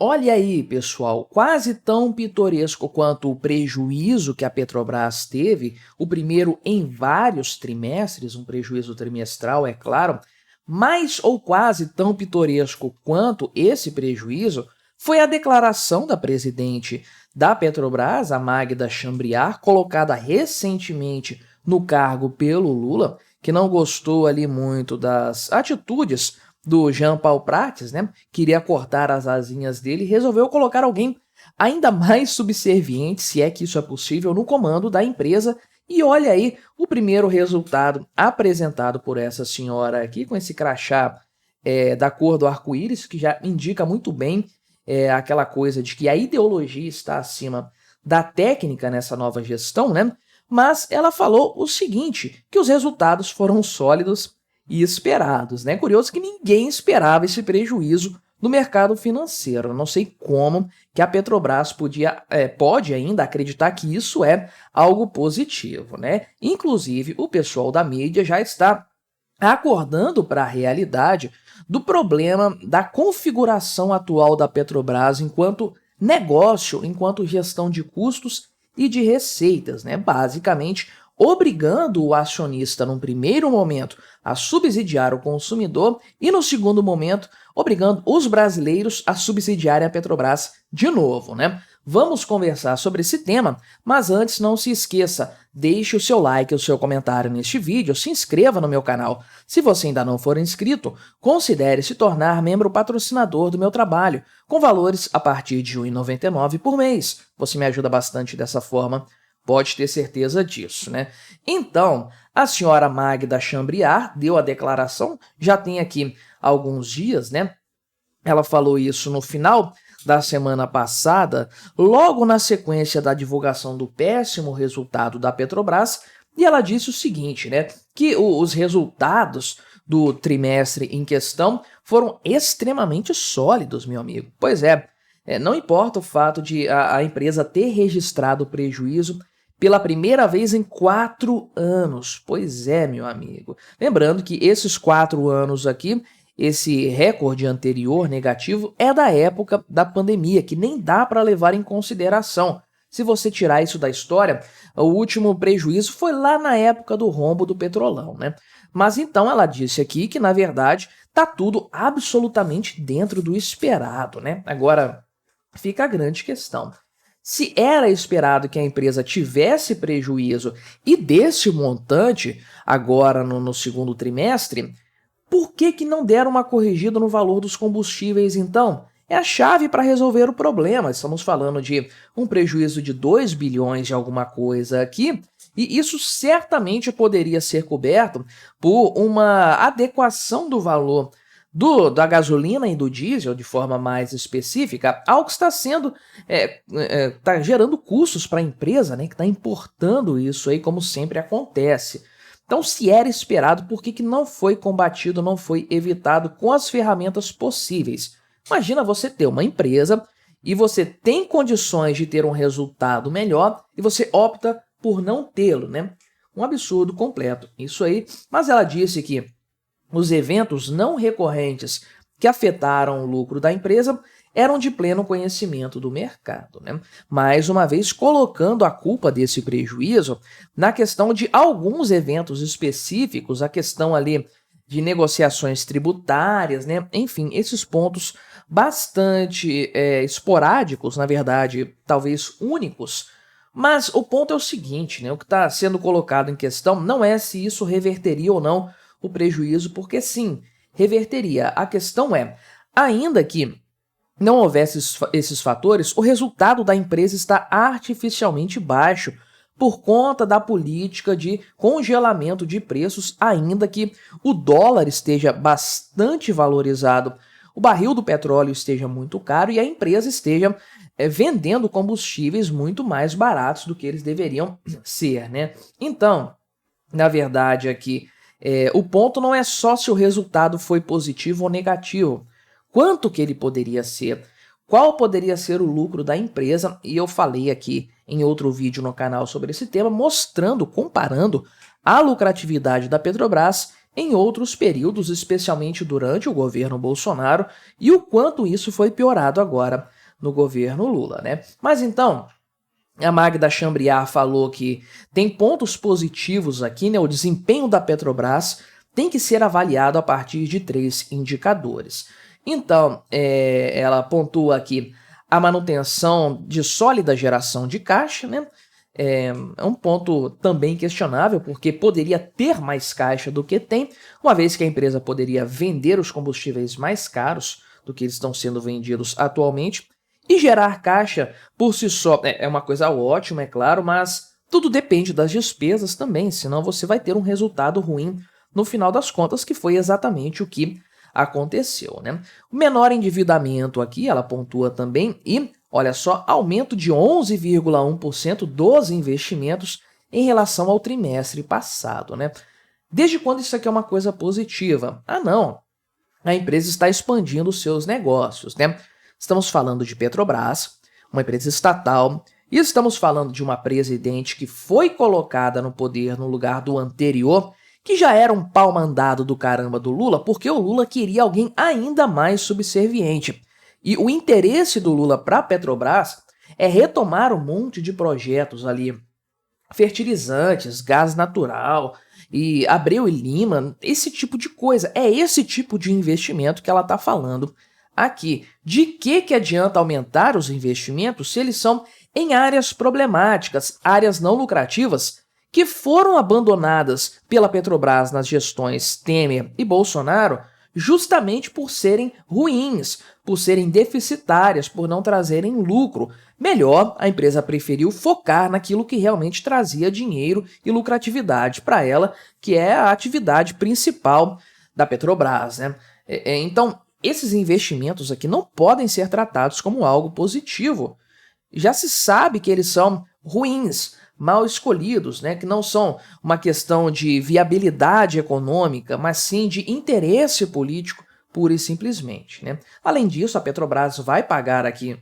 Olha aí, pessoal, quase tão pitoresco quanto o prejuízo que a Petrobras teve, o primeiro em vários trimestres, um prejuízo trimestral, é claro, mais ou quase tão pitoresco quanto esse prejuízo foi a declaração da presidente da Petrobras, a Magda Chambriard, colocada recentemente no cargo pelo Lula, que não gostou ali muito das atitudes do Jean Paul Prates, né? Queria cortar as asinhas dele e resolveu colocar alguém ainda mais subserviente, se é que isso é possível, no comando da empresa. E olha aí o primeiro resultado apresentado por essa senhora aqui, com esse crachá da cor do arco-íris, que já indica muito bem aquela coisa de que a ideologia está acima da técnica nessa nova gestão, né? Mas ela falou o seguinte, que os resultados foram sólidos e esperados, né? Curioso que ninguém esperava esse prejuízo no mercado financeiro. Eu não sei como que a Petrobras pode ainda acreditar que isso é algo positivo, né? Inclusive, o pessoal da mídia já está acordando para a realidade do problema da configuração atual da Petrobras enquanto negócio, enquanto gestão de custos e de receitas, né? Basicamente, obrigando o acionista, num primeiro momento, a subsidiar o consumidor e, no segundo momento, obrigando os brasileiros a subsidiarem a Petrobras de novo, né? Vamos conversar sobre esse tema, mas antes não se esqueça, deixe o seu like e o seu comentário neste vídeo, se inscreva no meu canal. Se você ainda não for inscrito, considere se tornar membro patrocinador do meu trabalho, com valores a partir de R$ 1,99 por mês. Você me ajuda bastante dessa forma, pode ter certeza disso, né? Então, a senhora Magda Chambriard deu a declaração, já tem aqui alguns dias, né? Ela falou isso no final da semana passada, logo na sequência da divulgação do péssimo resultado da Petrobras, e ela disse o seguinte, né? Que os resultados do trimestre em questão foram extremamente sólidos, meu amigo. Pois é, não importa o fato de a empresa ter registrado prejuízo pela primeira vez em 4 anos. Pois é, meu amigo. Lembrando que esses 4 anos aqui, esse recorde anterior negativo, é da época da pandemia, que nem dá para levar em consideração. Se você tirar isso da história, o último prejuízo foi lá na época do rombo do Petrolão, né? Mas então ela disse aqui que, na verdade, tá tudo absolutamente dentro do esperado, né? Agora, fica a grande questão. Se era esperado que a empresa tivesse prejuízo e desse montante agora no segundo trimestre, por que não deram uma corrigida no valor dos combustíveis então? É a chave para resolver o problema. Estamos falando de um prejuízo de 2 bilhões de alguma coisa aqui, e isso certamente poderia ser coberto por uma adequação do valor da gasolina e do diesel, de forma mais específica, algo que está sendo, está gerando custos para a empresa, né, que está importando isso aí, como sempre acontece. Então, se era esperado, por que não foi combatido, não foi evitado com as ferramentas possíveis? Imagina você ter uma empresa e você tem condições de ter um resultado melhor e você opta por não tê-lo, né? Um absurdo completo, isso aí. Mas ela disse que os eventos não recorrentes que afetaram o lucro da empresa eram de pleno conhecimento do mercado, né? Mais uma vez, colocando a culpa desse prejuízo na questão de alguns eventos específicos, a questão ali de negociações tributárias, né? Enfim, esses pontos bastante esporádicos, na verdade, talvez únicos. Mas o ponto é o seguinte, né? O que está sendo colocado em questão não é se isso reverteria ou não o prejuízo, porque sim, reverteria. A questão é, ainda que não houvesse esses fatores, o resultado da empresa está artificialmente baixo por conta da política de congelamento de preços, ainda que o dólar esteja bastante valorizado, o barril do petróleo esteja muito caro e a empresa esteja vendendo combustíveis muito mais baratos do que eles deveriam ser, né? Então, na verdade, aqui, o ponto não é só se o resultado foi positivo ou negativo, quanto que ele poderia ser, qual poderia ser o lucro da empresa, e eu falei aqui em outro vídeo no canal sobre esse tema, mostrando, comparando a lucratividade da Petrobras em outros períodos, especialmente durante o governo Bolsonaro, e o quanto isso foi piorado agora no governo Lula, né? Mas então, a Magda Chambriard falou que tem pontos positivos aqui, né? O desempenho da Petrobras tem que ser avaliado a partir de 3 indicadores. Então, ela pontua aqui a manutenção de sólida geração de caixa, né? É um ponto também questionável, porque poderia ter mais caixa do que tem, uma vez que a empresa poderia vender os combustíveis mais caros do que eles estão sendo vendidos atualmente. E gerar caixa por si só é uma coisa ótima, é claro, mas tudo depende das despesas também, senão você vai ter um resultado ruim no final das contas, que foi exatamente o que aconteceu, né? O menor endividamento aqui, ela pontua também, e olha só, aumento de 11,1% dos investimentos em relação ao trimestre passado, né? Desde quando isso aqui é uma coisa positiva? Ah, não. A empresa está expandindo os seus negócios, né? Estamos falando de Petrobras, uma empresa estatal, e estamos falando de uma presidente que foi colocada no poder no lugar do anterior, que já era um pau mandado do caramba do Lula, porque o Lula queria alguém ainda mais subserviente. E o interesse do Lula para a Petrobras é retomar um monte de projetos ali, fertilizantes, gás natural e Abreu e Lima, esse tipo de coisa. É esse tipo de investimento que ela está falando aqui. De que adianta aumentar os investimentos se eles são em áreas problemáticas, áreas não lucrativas, que foram abandonadas pela Petrobras nas gestões Temer e Bolsonaro justamente por serem ruins, por serem deficitárias, por não trazerem lucro. Melhor, a empresa preferiu focar naquilo que realmente trazia dinheiro e lucratividade para ela, que é a atividade principal da Petrobras, né? Então, esses investimentos aqui não podem ser tratados como algo positivo. Já se sabe que eles são ruins, mal escolhidos, né? Que não são uma questão de viabilidade econômica, mas sim de interesse político, pura e simplesmente, né? Além disso, a Petrobras vai pagar aqui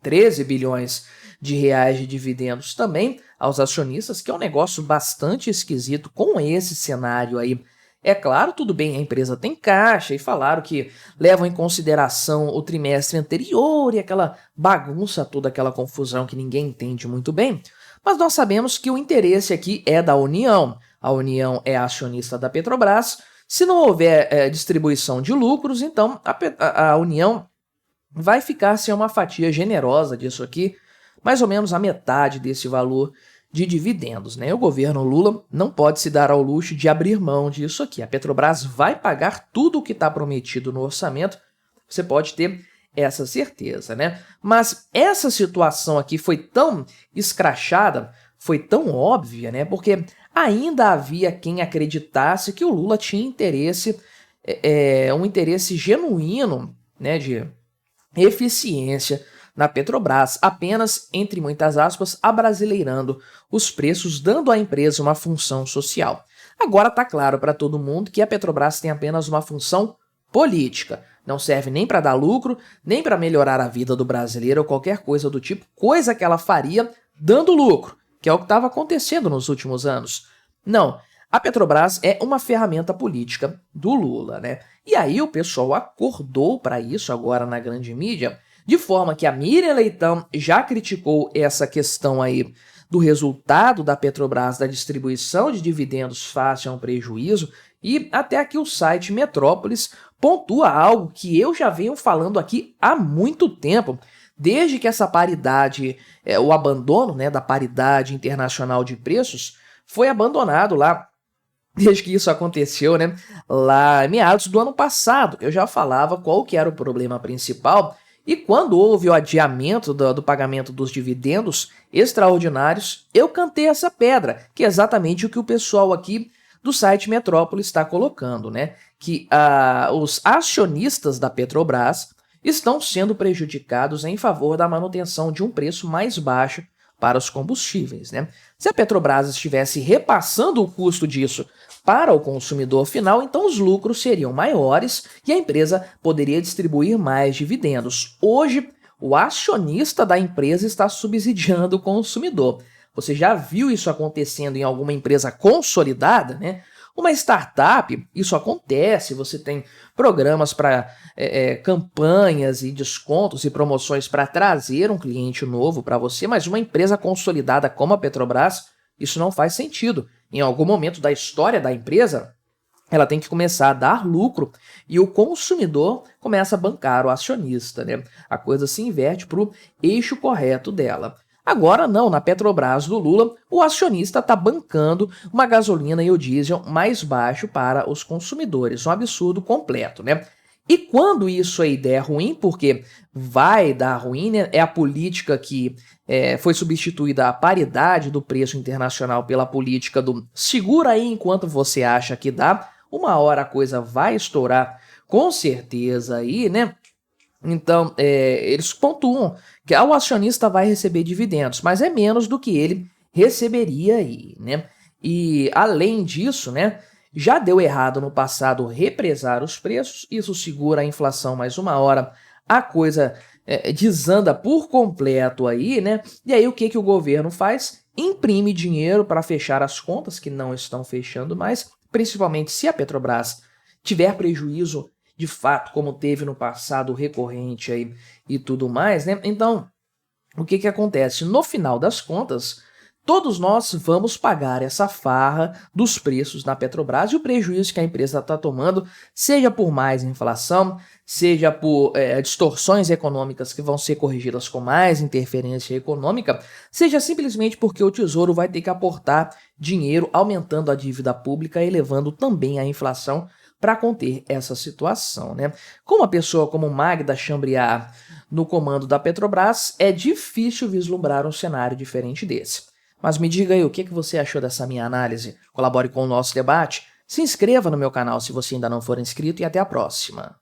13 bilhões de reais de dividendos também aos acionistas, que é um negócio bastante esquisito com esse cenário aí. É claro, tudo bem, a empresa tem caixa e falaram que levam em consideração o trimestre anterior e aquela bagunça toda, aquela confusão que ninguém entende muito bem, mas nós sabemos que o interesse aqui é da União. A União é a acionista da Petrobras. Se não houver distribuição de lucros, então a União vai ficar sem uma fatia generosa disso aqui, mais ou menos a metade desse valor de dividendos, né? O governo Lula não pode se dar ao luxo de abrir mão disso aqui. A Petrobras vai pagar tudo o que está prometido no orçamento, você pode ter essa certeza, né? Mas essa situação aqui foi tão escrachada, foi tão óbvia, né? Porque ainda havia quem acreditasse que o Lula tinha interesse, um interesse genuíno, né, de eficiência na Petrobras, apenas, entre muitas aspas, abrasileirando os preços, dando à empresa uma função social. Agora está claro para todo mundo que a Petrobras tem apenas uma função política. Não serve nem para dar lucro, nem para melhorar a vida do brasileiro ou qualquer coisa do tipo, coisa que ela faria dando lucro, que é o que estava acontecendo nos últimos anos. Não, a Petrobras é uma ferramenta política do Lula, né? E aí o pessoal acordou para isso agora na grande mídia, de forma que a Miriam Leitão já criticou essa questão aí do resultado da Petrobras, da distribuição de dividendos face a um prejuízo, e até aqui o site Metrópolis pontua algo que eu já venho falando aqui há muito tempo, desde que essa paridade, o abandono, né, da paridade internacional de preços foi abandonado lá, desde que isso aconteceu, né, lá em meados do ano passado. Eu já falava qual que era o problema principal, e quando houve o adiamento do pagamento dos dividendos extraordinários, eu cantei essa pedra, que é exatamente o que o pessoal aqui do site Metrópolis está colocando, né? Que os acionistas da Petrobras estão sendo prejudicados em favor da manutenção de um preço mais baixo para os combustíveis, né? Se a Petrobras estivesse repassando o custo disso para o consumidor final, então os lucros seriam maiores e a empresa poderia distribuir mais dividendos. Hoje, o acionista da empresa está subsidiando o consumidor. Você já viu isso acontecendo em alguma empresa consolidada, né? Uma startup, isso acontece, você tem programas para campanhas e descontos e promoções para trazer um cliente novo para você, mas uma empresa consolidada como a Petrobras, isso não faz sentido. Em algum momento da história da empresa, ela tem que começar a dar lucro e o consumidor começa a bancar o acionista, né? A coisa se inverte para o eixo correto dela. Agora não, na Petrobras do Lula, o acionista está bancando uma gasolina e o diesel mais baixo para os consumidores. Um absurdo completo, né? E quando isso aí der ruim, porque vai dar ruim, né? É a política que foi substituída a paridade do preço internacional pela política do segura aí enquanto você acha que dá. Uma hora a coisa vai estourar com certeza aí, né? Então, eles pontuam que o acionista vai receber dividendos, mas é menos do que ele receberia aí, né? E, além disso, né, já deu errado no passado represar os preços, isso segura a inflação mais uma hora, a coisa desanda por completo aí, né? E aí o que o governo faz? Imprime dinheiro para fechar as contas, que não estão fechando mais, principalmente se a Petrobras tiver prejuízo de fato, como teve no passado recorrente aí e tudo mais, né? Então, o que acontece? No final das contas, todos nós vamos pagar essa farra dos preços na Petrobras e o prejuízo que a empresa está tomando, seja por mais inflação, seja por distorções econômicas que vão ser corrigidas com mais interferência econômica, seja simplesmente porque o Tesouro vai ter que aportar dinheiro, aumentando a dívida pública e elevando também a inflação para conter essa situação, né? Com uma pessoa como Magda Chambriard no comando da Petrobras, é difícil vislumbrar um cenário diferente desse. Mas me diga aí o que você achou dessa minha análise, colabore com o nosso debate, se inscreva no meu canal se você ainda não for inscrito e até a próxima.